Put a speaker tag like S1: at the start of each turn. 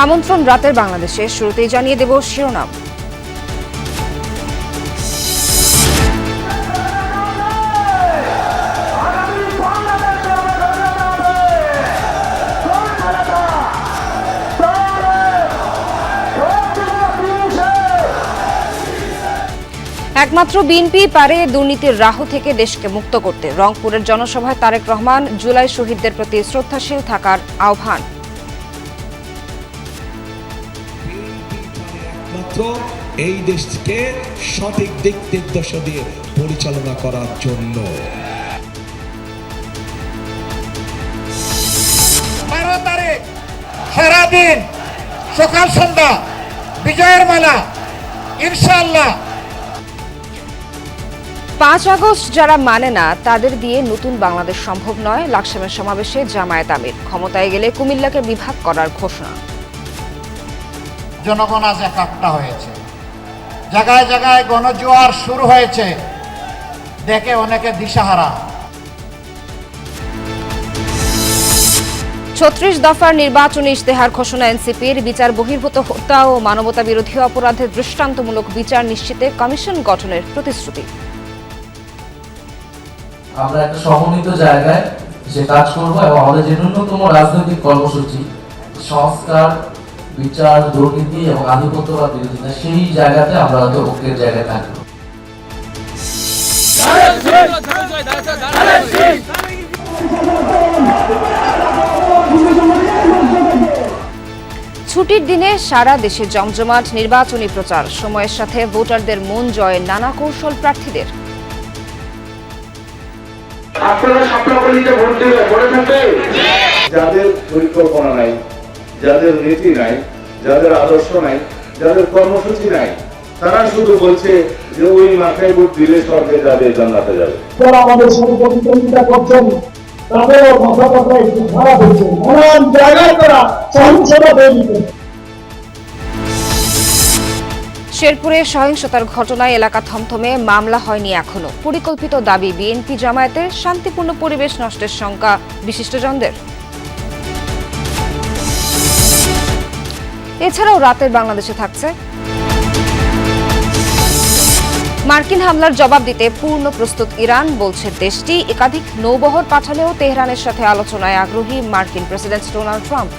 S1: আমন্ত্রণ রাতের বাংলাদেশে শুরুতেই জানিয়ে দেব শিরোনাম। একমাত্র বিএনপি পারে দুর্নীতির রাহু থেকে দেশকে মুক্ত করতে। রংপুরের জনসভায় তারেক রহমান জুলাই শহীদদের প্রতি শ্রদ্ধাশীল থাকার আহ্বান।
S2: এই দেশকে সঠিক দিক নির্দেশনা দিয়ে পরিচালনা করার জন্য
S3: সারাদিন সকাল সন্ধ্যা বিজয়ের মেলা ইনশাআল্লাহ।
S1: 5 আগস্ট যারা মানে না তাদের দিয়ে নতুন বাংলাদেশ সম্ভব নয়। লাকসামের সমাবেশে জামায়াত আমির। ক্ষমতায় গেলে কুমিল্লাকে বিভাগ করার ঘোষণা।
S3: জনগণ আজ একাত্তা হয়েছে, জায়গায় জায়গায় গণজোয়ার শুরু হয়েছে, দেখে অনেকে দিশাহারা।
S1: 36 দফার নির্বাচনী ইশতেহার ঘোষণা এনসিপির। বিচার বহির্ভূত হত্যা ও মানবতা বিরোধী অপরাধের দৃষ্টান্তমূলক বিচার নিশ্চিতে কমিশন গঠনের প্রতিশ্রুতি।
S4: আমরা একটা সমন্বিত জায়গায় সে কাজ করব এবং আমাদের যে ন্যূনতম রাজনৈতিক কর্মসূচি সংস্কার, বিচার, দুর্নীতি এবং আধিপত্যবাদ বিরোধিতা, সেই জায়গাতে আমরা হয়তো ঐক্যের জায়গায় থাকবো।
S1: ছুটির দিনে সারা দেশে জমজমাট নির্বাচনী প্রচার। সময়ের সাথে ভোটারদের মন জয়ে নানা কৌশল প্রার্থীদের।
S5: আপনারা স্বপ্নগুলিতে ভোট দেবে মনে থাকে। যাদের পরিকল্পনা নাই, যাদের নীতি নাই, যাদের আদর্শ নাই, যাদের কর্মসূচি নাই, তারা শুধু বলছে যে ওই মাথায় ভোট দিলে স্বর্গে যাবে, জান্নাতে যাবে।
S6: যারা আমাদের সাথে প্রতিদ্বন্দ্বিতা করছেন তাদেরও মাথা কথা একটু খারাপ হয়েছে। নানান জায়গায় তারা সহিংসতা তৈরি করছে।
S1: শেরপুরে সহিংসতার ঘটনায় এলাকা থমথমে, মামলা হয়নি এখনো। পরিকল্পিত দাবি বিএনপি জামায়াতের। শান্তিপূর্ণ পরিবেশ নষ্টের শঙ্কা বিশিষ্টজনদের। এছাড়াও রাতের বাংলাদেশে থাকছে মার্কিন হামলার জবাব দিতে পূর্ণ প্রস্তুত ইরান, বলছে দেশটি। একাধিক নৌবহর পাঠালেও তেহরানের সাথে আলোচনায় আগ্রহী মার্কিন প্রেসিডেন্ট ডোনাল্ড ট্রাম্প।